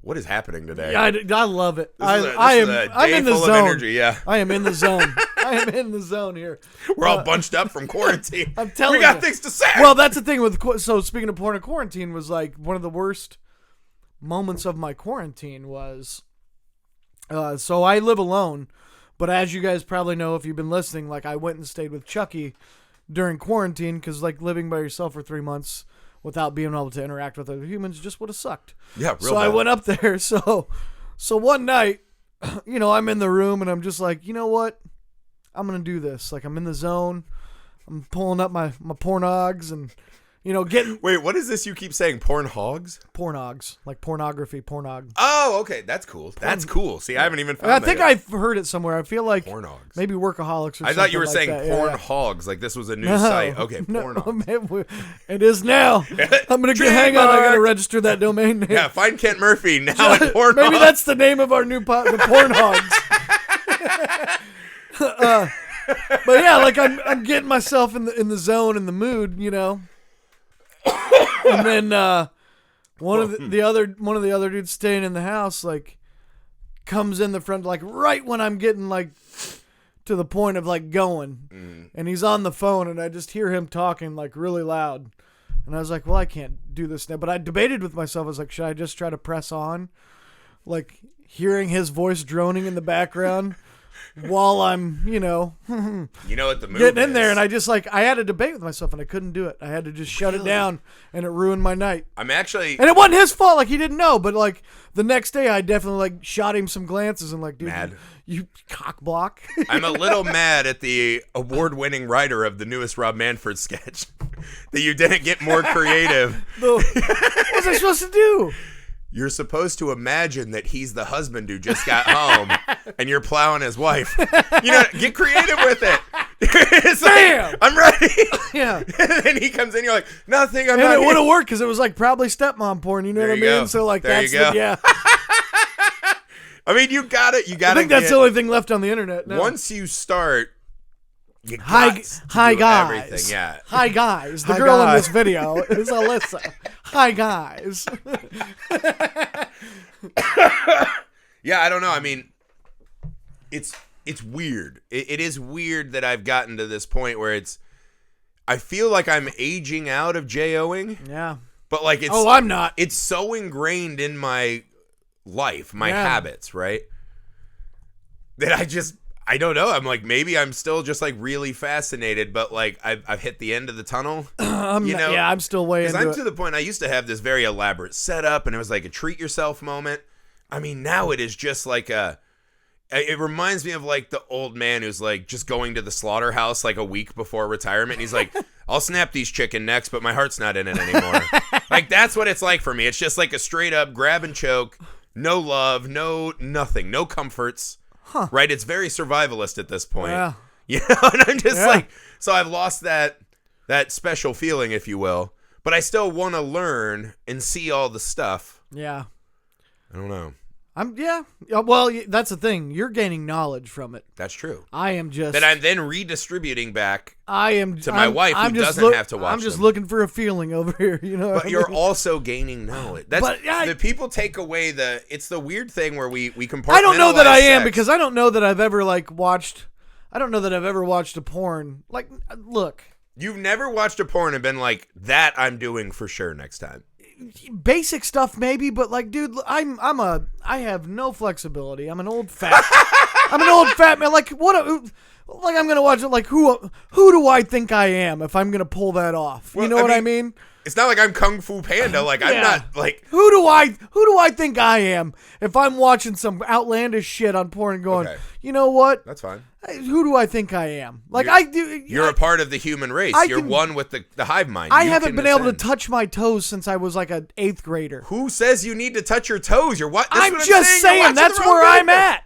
What is happening today? I love it. I'm in the zone. Of energy, yeah. I am in the zone. I am in the zone here. We're all bunched up from quarantine. I'm telling you. We got things to say. Well, that's the thing with so speaking of porn, and quarantine was like one of the worst moments of my quarantine was. So I live alone, But as you guys probably know, if you've been listening, like I went and stayed with Chucky during quarantine because like living by yourself for 3 months without being able to interact with other humans just would have sucked. Yeah, real So bad. I went up there. So one night, I'm in the room and I'm just like, you know what? I'm going to do this. Like I'm in the zone. I'm pulling up my pornogs and, getting Wait, what is this you keep saying? Porn hogs? pornogs, like pornography, pornog. Oh, okay. That's cool. That's cool. See, I haven't even found I that think yet. I've heard it somewhere. I feel like Porn hogs. maybe Workaholics or something. I thought you were like saying that. porn Yeah. hogs. Like this was a new site. Okay, porn hogs. No, it is now. I'm going to hang on. I got to register that domain name. Yeah, find Kent Murphy now at porn Maybe hogs. that's the name of our new the porn hogs. But yeah, like I'm getting myself in the zone, in the mood, And then one of the other dudes staying in the house like comes in the front like right when I'm getting like to the point of like going, and he's on the phone, and I just hear him talking like really loud, and I was like, well, I can't do this now. But I debated with myself. I was like, should I just try to press on, like hearing his voice droning in the background. While I'm, You know what the move getting in is. there, and I had a debate with myself, and I couldn't do it. I had to just shut it down, and it ruined my night. I'm actually... And it wasn't his fault, like he didn't know, but like the next day, I definitely like shot him some glances and like, dude, Mad. you cock block. I'm a little mad at the award-winning writer of the newest Rob Manfred sketch that you didn't get more creative. What was I supposed to do? You're supposed to imagine that he's the husband who just got home and you're plowing his wife. Get creative with it. It's Bam! like, I'm ready. Yeah. And he comes in, you're like, nothing, I'm And not it would here. have worked because it was like probably stepmom porn. You know There what I you mean? go. So like There that's you go. yeah. I mean, you got it. You got I to think that's the only thing left on the internet now. Once you start, you Hi got to guys. do everything. Yeah. Hi guys. The Hi, girl in guys. this video is Alyssa. Hi guys. Yeah, I don't know. I mean, it's weird. It is weird that I've gotten to this point where I feel like I'm aging out of J-O-ing, Yeah. but like it's Oh, I'm not. it's so ingrained in my life, my Yeah. habits, right? That I don't know. I'm like, maybe I'm still just like really fascinated, but like I've hit the end of the tunnel. I'm still way Because into I'm it. to the point, I used to have this very elaborate setup, and it was like a treat yourself moment. I mean, now it is just like it reminds me of like the old man who's like just going to the slaughterhouse like a week before retirement. And he's like, I'll snap these chicken necks, but my heart's not in it anymore. Like, that's what it's like for me. It's just like a straight up grab and choke, no love, no nothing, no comforts. Right? It's very survivalist at this point. Yeah. And I'm just Yeah. like, so I've lost that special feeling, if you will. But I still want to learn and see all the stuff. Yeah. I don't know. Yeah. Well, that's the thing. You're gaining knowledge from it. That's true. I am just. That I'm then redistributing back. To my wife who doesn't have to watch I'm just them. looking for a feeling over here, what But I you're mean? also gaining knowledge. That's But, yeah, the people take away it's the weird thing where we compartmentalize I don't know that I am sex. because I don't know that I've ever watched. I don't know that I've ever watched a porn. Like, look, You've never watched a porn and been like, that I'm doing for sure next time. basic stuff maybe, but like, dude, I have no flexibility. I'm an old fat. I'm an old fat man. Like, like I'm gonna watch it. Like, who do I think I am if I'm gonna pull that off? Well, You know what I mean? It's not like I'm Kung Fu Panda. Like, I'm Yeah. not like. Who do I think I am if I'm watching some outlandish shit on porn and going, Okay. you know what? That's fine. Who do I think I am? Like, You're a part of the human race. You're one with the hive mind. I You haven't can been able to ascend. touch my toes since I was like an 8th grader. Who says you need to touch your toes? You're what? I'm what just You're saying watching that's the wrong where I'm video. at.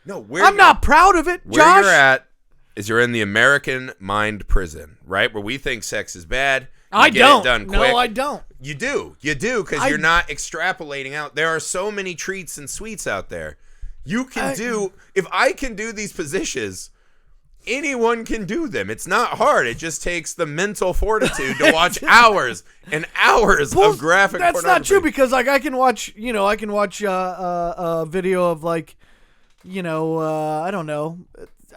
No, I'm not proud of it, Where Josh. you're at is you're in the American mind prison, right? Where we think sex is bad. I Get don't. It done quick. No, I don't. You do, because you're not extrapolating out. There are so many treats and sweets out there. You can do. If I can do these positions, anyone can do them. It's not hard. It just takes the mental fortitude to watch hours and hours of graphic. That's not pornography. true because like I can watch a video of like, I don't know.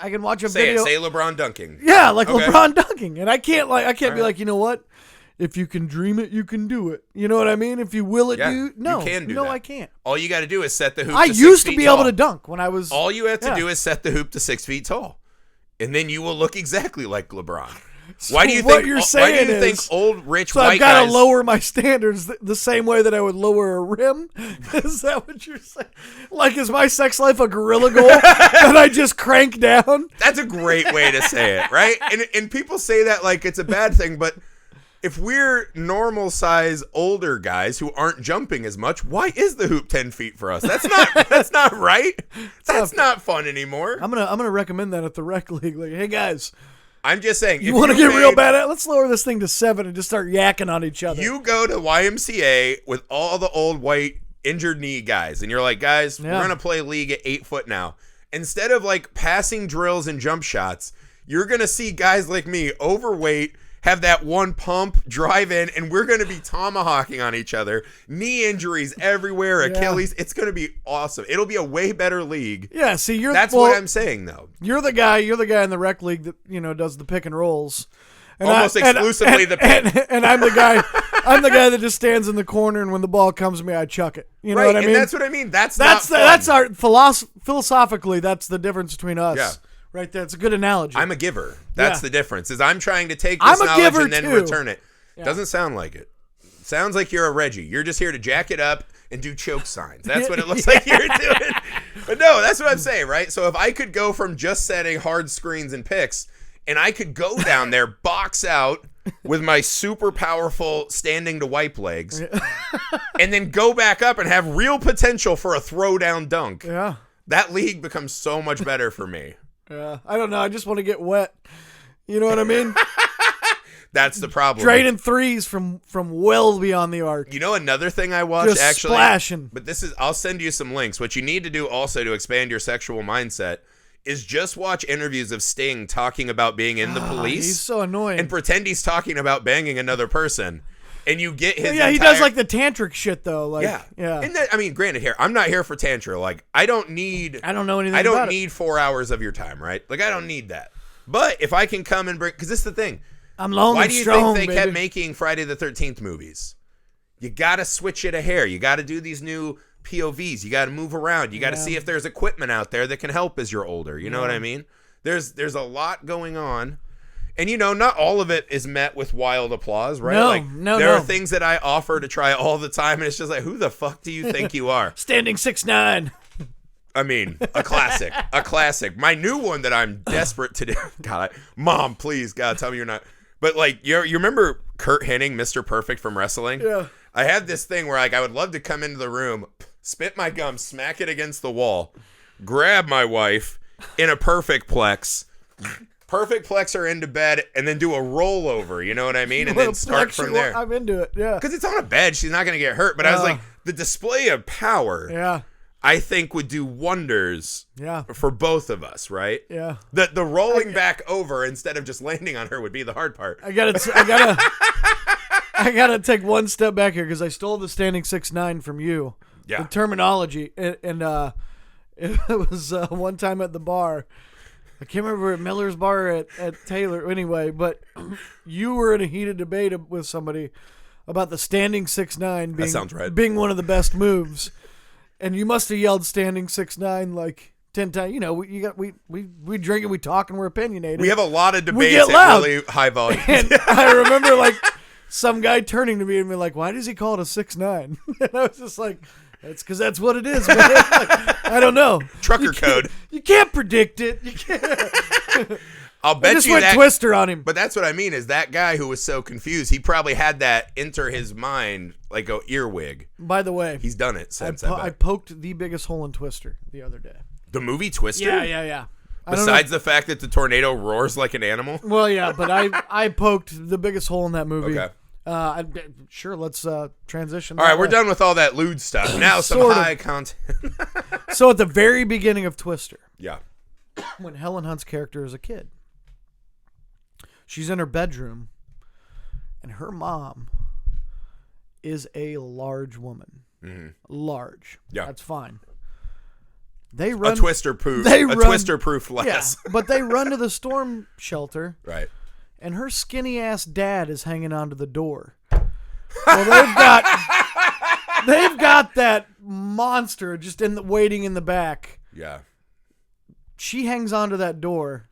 I can watch a video. Say LeBron dunking. Yeah, like Okay. LeBron dunking, and I can't be right. like, you know what? if you can dream it, you can do it. You know what I mean? If you will it, Yeah, you can do no, that. I can't. All you got to do is set the hoop. I to 6 used to feet be tall. able to dunk when I was. All you have to do is set the hoop to 6 feet tall, and then you will look exactly like LeBron. So Why do you what think? you're Why do you saying think is- old rich So white I've got guys? to lower my standards the same way that I would lower a rim. Is that what you're saying? Like, is my sex life a gorilla goal that I just crank down? That's a great way to say it, right? And people say that like it's a bad thing, but if we're normal size older guys who aren't jumping as much, why is the hoop 10 feet for us? That's not right. That's not fun anymore. I'm gonna recommend that at the rec league. Like, hey guys, I'm just saying. you want to get real bad at? Let's lower this thing to 7 and just start yakking on each other. You go to YMCA with all the old white injured knee guys, and you're like, guys, we're gonna play league at 8 foot now. Instead of like passing drills and jump shots, you're gonna see guys like me, overweight, have that one pump, drive in, and we're going to be tomahawking on each other. Knee injuries everywhere, Achilles. It's going to be awesome. It'll be a way better league. Yeah, see, That's what I'm saying, though. You're the guy in the rec league that, does the pick and rolls. And Almost exclusively the pick. And I'm the guy that just stands in the corner, and when the ball comes to me, I chuck it. You know what I mean? And that's what I mean. That's our philosophically, that's the difference between us. Yeah. Right there. It's a good analogy. I'm a giver. That's the difference. Is I'm trying to take I'm this a knowledge giver and then too. return it. Doesn't sound like it. Sounds like you're a Reggie. You're just here to jack it up and do choke signs. That's what it looks like you're doing. But no, that's what I'm saying, right? So if I could go from just setting hard screens and picks, and I could go down there, box out with my super powerful standing to wipe legs, and then go back up and have real potential for a throwdown dunk. Yeah. That league becomes so much better for me. Yeah. I don't know. I just want to get wet. You know what I mean? That's the problem. Draining threes from well beyond the arc. You know another thing I watched, Just actually? splashing. But I'll send you some links. What you need to do also to expand your sexual mindset is just watch interviews of Sting talking about being in the police. He's so annoying. And pretend he's talking about banging another person. And you get his he does like the tantric shit though. Like, yeah. And that, I mean, granted here, I'm not here for tantra. Like, I don't know anything about I don't it. need 4 hours of your time, right? Like, I don't need that. But if I can come and bring, because this is the thing. I'm long Why and do you strong, think they baby. kept making Friday the 13th movies? You got to switch it a hair. You got to do these new POVs. You got to move around. You got to see if there's equipment out there that can help as you're older. You know what I mean? There's a lot going on. And, not all of it is met with wild applause, right? No, There are things that I offer to try all the time, and it's just like, who the fuck do you think you are? Standing 6'9". I mean, a classic. A classic. My new one that I'm desperate to do. God, Mom, please, God, tell me you're not. But, like, you remember Kurt Hennig, Mr. Perfect from wrestling? Yeah. I had this thing where, like, I would love to come into the room, spit my gum, smack it against the wall, grab my wife in a perfect plex her into bed, and then do a rollover, you know what I mean? And then start from there. I'm into it, yeah. Because it's on a bed, she's not going to get hurt. But I was like, the display of power, I think, would do wonders for both of us, right? Yeah. The rolling back over instead of just landing on her would be the hard part. I gotta take one step back here because I stole the standing 6'9" from you. Yeah. The terminology, and it was one time at the bar. I can't remember at Miller's Bar at Taylor. Anyway, but you were in a heated debate with somebody about the standing 6'9" That sounds right. being one of the best moves, and you must have yelled standing 6'9" like 10 times. We drink and we talk and we're opinionated. We have a lot of We debates get at loud. really high volume. And I remember like some guy turning to me and being like, "Why does he call it a 6'9"?" And I was just like, "That's because that's what it is, man." Like, I don't know. Trucker code. You can't predict it. You can't. I'll I bet just you went that. Twister on him. But that's what I mean is that guy who was so confused, he probably had that enter his mind like a earwig. By the way, He's done it since. I poked the biggest hole in Twister the other day. The movie Twister? Yeah. I don't Besides the fact that the tornado roars like an animal? know. Well, yeah, but I poked the biggest hole in that movie. Okay. Sure, let's transition. All right, we're done with all that lewd stuff. Now some Sort of. high content. So at the very beginning of Twister, Yeah. when Helen Hunt's character is a kid, she's in her bedroom, and her mom is a large woman. Mm-hmm. Large. Yeah. That's fine. They run A Twister proof. they A run- Twister proof less. Yeah, but they run to the storm shelter, Right. and her skinny ass dad is hanging onto the door. Well, they've got that monster just waiting in the back. Yeah. She hangs onto that door.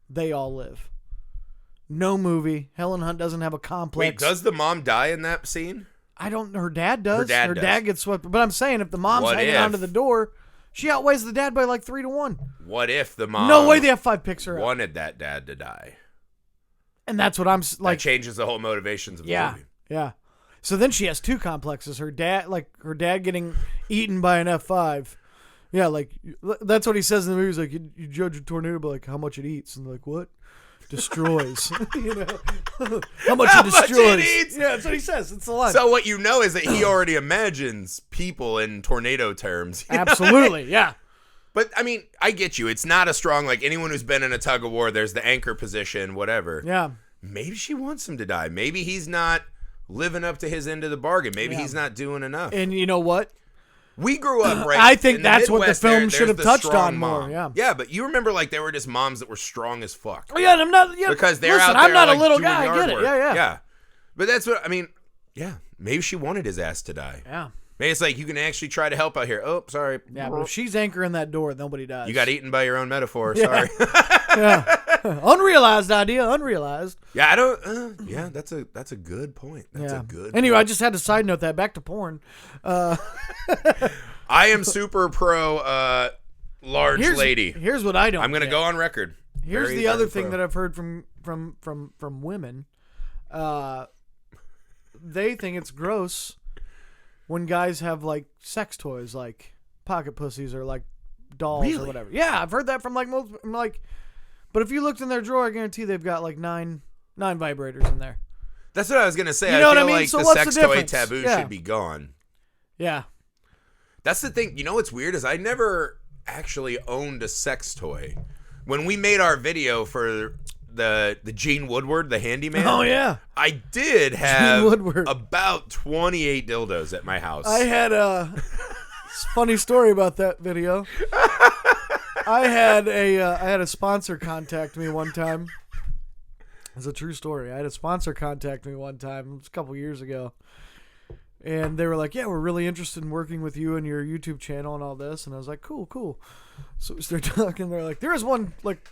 They all live. No movie. Helen Hunt doesn't have a complex. Wait, does the mom die in that scene? I don't know. Her dad does. Her dad gets swept. But I'm saying if the mom's What hanging if? onto the door, she outweighs the dad by like 3-1. What if the mom No way they have 5 picks her up. wanted that dad to die? And that's what I'm like. That changes the whole motivations of the movie. Yeah. So then she has 2 complexes. Her dad getting eaten by an F5. Yeah, like that's what he says in the movie. He's like, you judge a tornado by like how much it eats, and like what? Destroys. You know, how much it destroys. It eats. Yeah, that's what he says. It's a line. So what you know is that he already imagines people in tornado terms. Absolutely, yeah. But I mean, I get you. It's not a strong like anyone who's been in a tug of war. There's the anchor position, whatever. Yeah. Maybe she wants him to die. Maybe he's not living up to his end of the bargain. Maybe he's not doing enough. And you know what? We grew up right. I think in the that's what the Midwest, film should have there's the touched strong on more. mom. Yeah. Yeah, but you remember like there were just moms that were strong as fuck. Oh yeah, I'm not. Yeah, Because they're listen, out there. I'm not like, a little doing guy. I yard get it. work. Yeah. Yeah. But that's what I mean. Yeah. Maybe she wanted his ass to die. Yeah. Maybe it's like you can actually try to help out here. Oh, sorry. Yeah, but if she's anchoring that door, nobody dies. You got eaten by your own metaphor. Yeah. Sorry. Yeah. Unrealized idea. Unrealized. Yeah, I don't. Yeah, that's a good point. That's a good. Anyway, point. I just had to side note that. Back to porn. I am super pro large lady. Here's what I don't. I'm gonna get. go on record. Here's Very, the other very thing pro. that I've heard from women. They think it's gross when guys have like sex toys, like pocket pussies or like dolls or Really? whatever. Yeah, I've heard that from like most. I'm like, but if you looked in their drawer, I guarantee they've got like nine vibrators in there. That's what I was gonna say. You know I what I feel mean? like So the what's sex the toy difference? taboo Yeah. should be gone. Yeah. That's the thing. You know what's weird is I never actually owned a sex toy. When we made our video for the Gene Woodward, the handyman. Oh yeah. I did have Woodward. about 28 dildos at my house. I had a funny story about that video. I had a sponsor contact me one time. It's a true story. I had a sponsor contact me one time. It was a couple years ago. And they were like, yeah, we're really interested in working with you and your YouTube channel and all this. And I was like, cool. So we started talking. They're like, there is one, like,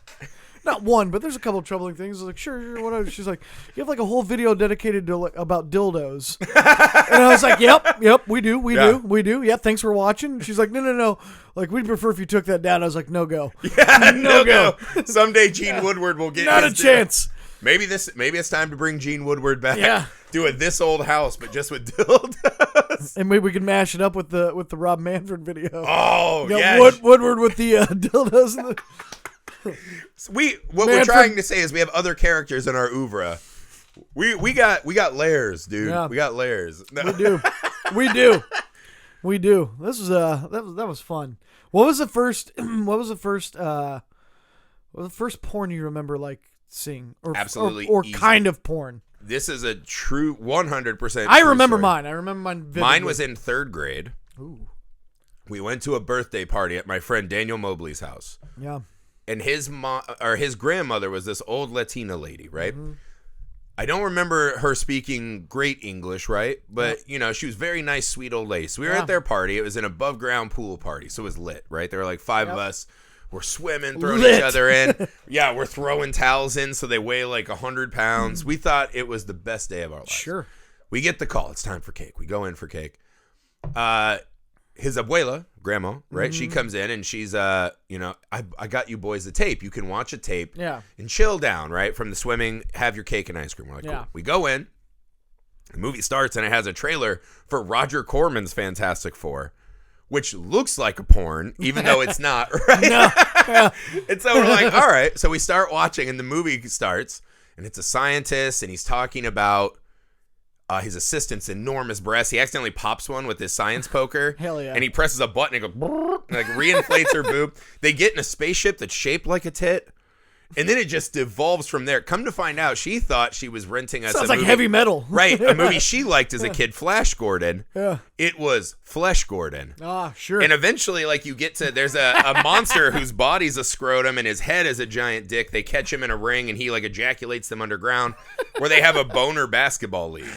not one, but there's a couple of troubling things. I was like, sure, whatever. She's like, you have like a whole video dedicated to like about dildos. And I was like, yep, we do. Yeah, thanks for watching. She's like, no. Like, we'd prefer if you took that down. I was like, no go. Yeah, no go. Someday Gene Woodward will get Not a his chance. Maybe it's time to bring Gene Woodward back. Yeah. Do a This Old House, but just with dildos. And maybe we can mash it up with the Rob Manfred video. Oh, You got yeah. Woodward with the dildos. And What we're trying to say is we have other characters in our oeuvre. We got layers, dude. Yeah. We got layers. No. We do. This was that was fun. What was the first porn you remember like seeing or Absolutely or easy. kind of porn? This is a true 100%. I remember story. mine. I rember mine vividly. Mine was in 3rd grade. Ooh. We went to a birthday party at my friend Daniel Mobley's house. Yeah. And his grandmother was this old Latina lady, right? Mm-hmm. I don't remember her speaking great English, right? But, she was very nice, sweet old lady. So we were at their party. It was an above ground pool party. So it was lit, right? There were like 5 of us. We're swimming, throwing Lit. each other in. Yeah, we're throwing towels in so they weigh like 100 pounds. We thought it was the best day of our lives. Sure. We get the call. It's time for cake. We go in for cake. His abuela, grandma, right? She comes in and she's, I got you boys the tape. You can watch a tape and chill down, right? From the swimming, have your cake and ice cream. We're like, cool. We go in. The movie starts and it has a trailer for Roger Corman's Fantastic Four, which looks like a porn, even though it's not, right? No. Yeah. And so we're like, all right. So we start watching and the movie starts and it's a scientist and he's talking about his assistant's enormous breasts. He accidentally pops one with his science poker. Hell yeah. And he presses a button and it goes, and like reinflates her boob. They get in a spaceship that's shaped like a tit. And then it just devolves from there. Come to find out, she thought she was renting us Sounds a like movie. heavy metal. Right, a movie she liked as a kid, Flash Gordon. Yeah. It was Flesh Gordon. Ah, sure. And eventually, like, you get to, there's a monster whose body's a scrotum and his head is a giant dick. They catch him in a ring and he, like, ejaculates them underground, where they have a boner basketball league.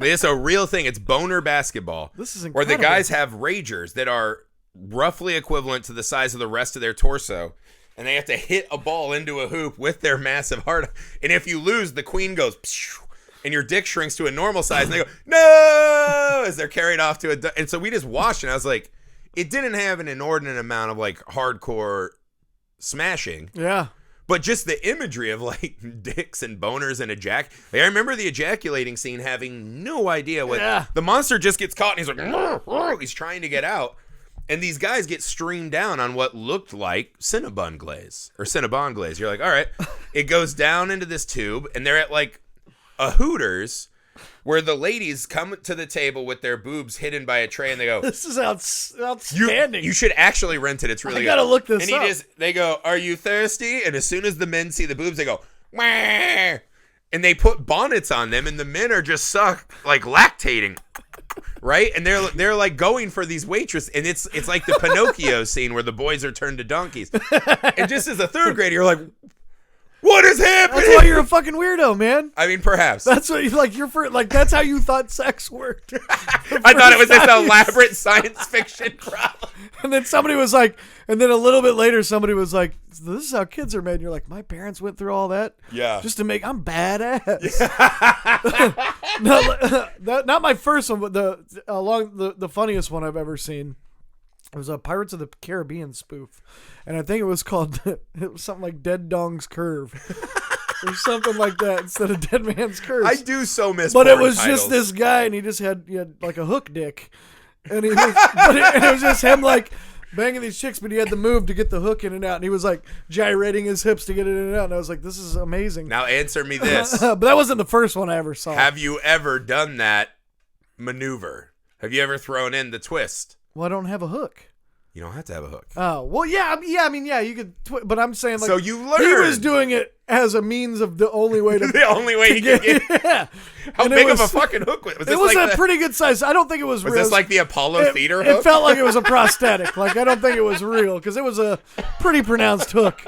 It's a real thing. It's boner basketball. This is where incredible. the guys have ragers that are roughly equivalent to the size of the rest of their torso. And they have to hit a ball into a hoop with their massive heart. And if you lose, the queen goes, pshh, and your dick shrinks to a normal size. And they go, no, as they're carried off to a... And so we just watched, and I was like, it didn't have an inordinate amount of, like, hardcore smashing. Yeah. But just the imagery of, like, dicks and boners and like, I remember the ejaculating scene having no idea what... Yeah. The monster just gets caught, and he's like, he's trying to get out. And these guys get streamed down on what looked like Cinnabon glaze. You're like, all right. It goes down into this tube, and they're at, like, a Hooters where the ladies come to the table with their boobs hidden by a tray, and they go, This is outstanding. you should actually rent it. It's really good. I gotta look this up. And they go, are you thirsty? And as soon as the men see the boobs, they go, wah! And they put bonnets on them, and the men are just like lactating. Right? And they're like going for these waitresses, and it's like the Pinocchio scene where the boys are turned to donkeys. And just as a third grader, you're like, what is happening? That's why you're a fucking weirdo, man. I mean, perhaps. That's what you like. That's how you thought sex worked. I thought it was this elaborate science fiction problem. And then somebody was like, and then a little bit later, somebody was like, "This is how kids are made." And you're like, "My parents went through all that, yeah, just to make I'm badass." No, not my first one, but the funniest one I've ever seen. It was a Pirates of the Caribbean spoof, and I think it was something like Dead Dong's Curve. Or something like that instead of Dead Man's Curse. I do so miss But porn it was titles. just this guy, and he had like a hook dick. And it was just him like banging these chicks, but he had to move to get the hook in and out. And he was like gyrating his hips to get it in and out. And I was like, this is amazing. Now answer me this. But that wasn't the first one I ever saw. Have you ever done that maneuver? Have you ever thrown in the twist? Well, I don't have a hook. You don't have to have a hook. Oh, well, yeah, you could, but I'm saying, like, so you learned. He was doing it as a means of the only way to... the only way he could get... Yeah. How big of a fucking hook was this? It was like a pretty good size. I don't think it was real. Was this like the Apollo theater hook? It felt like it was a prosthetic. Like, I don't think it was real, because it was a pretty pronounced hook.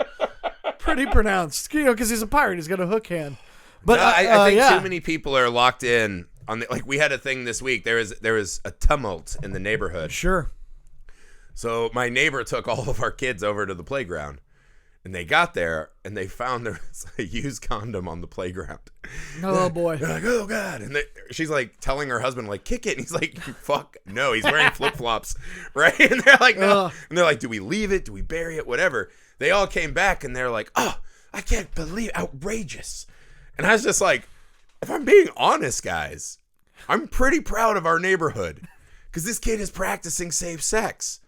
Pretty pronounced. You know, because he's a pirate. He's got a hook hand. But no, I think yeah. too many people are locked in on the... Like, we had a thing this week. There was a tumult in the neighborhood. Sure. So my neighbor took all of our kids over to the playground, and they got there, and they found there was a used condom on the playground. Oh, boy. They're like, oh, God. And she's like telling her husband, like, kick it. And he's like, fuck, no. He's wearing flip-flops, right? And they're like, no. And they're like, do we leave it? Do we bury it? Whatever. They all came back, and they're like, oh, I can't believe it. Outrageous. And I was just like, if I'm being honest, guys, I'm pretty proud of our neighborhood because this kid is practicing safe sex.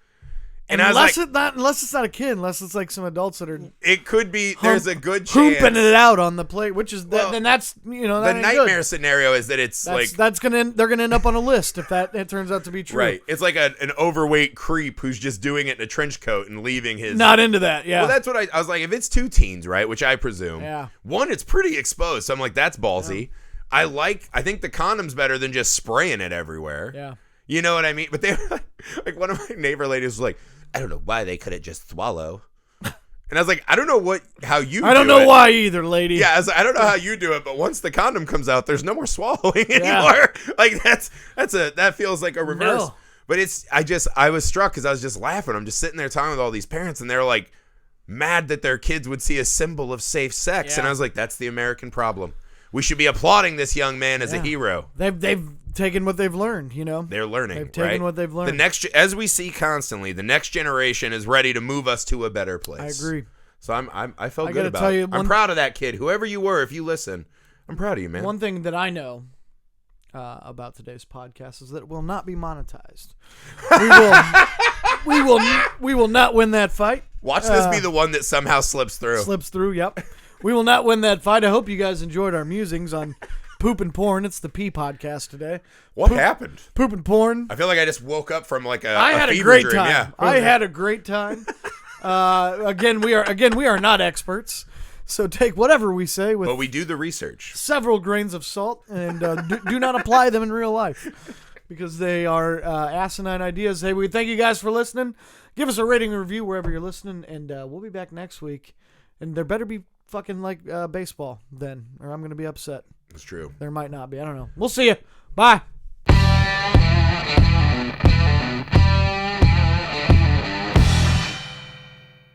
And unless it's not a kid, unless it's like some adults that are. It could be. There's a good chance hooping it out on the plate, which is then that's that the nightmare scenario is that it's they're gonna end up on a list if it turns out to be true. Right. It's like an overweight creep who's just doing it in a trench coat and leaving his. Not into that. Yeah. Well, that's what I was like. If it's two teens, right, which I presume. Yeah. One, it's pretty exposed, so I'm like, that's ballsy. Yeah. I think the condom's better than just spraying it everywhere. Yeah. You know what I mean? But they were like one of my neighbor ladies was like, I don't know why they couldn't just swallow. And I was like, I don't know how you do it. I don't know why either, lady. Yeah, I don't know how you do it, but once the condom comes out, there's no more swallowing anymore. Like that feels like a reverse. No. But I was struck because I was just laughing. I'm just sitting there talking with all these parents, and they're like mad that their kids would see a symbol of safe sex. Yeah. And I was like, that's the American problem. We should be applauding this young man as a hero. They've taken what they've learned, you know. They're learning. They've taken what they've learned. As we see constantly, the next generation is ready to move us to a better place. I agree. So I felt good about it. I'm proud of that kid. Whoever you were, if you listen, I'm proud of you, man. One thing that I know about today's podcast is that it will not be monetized. We will not win that fight. Watch this be the one that somehow slips through. Slips through, yep. We will not win that fight. I hope you guys enjoyed our musings on Poop and Porn. It's the P podcast today. What happened? Poop and Porn. I feel like I just woke up from like I had fever a great dream. time. Yeah. I had a great time. Again, we are not experts. So take whatever we say with But we do the research. several grains of salt and do not apply them in real life because they are asinine ideas. Hey, we thank you guys for listening. Give us a rating and review wherever you're listening, and we'll be back next week. And there better be fucking like baseball then, or I'm going to be upset. It's true. There might not be. I don't know. We'll see you. Bye.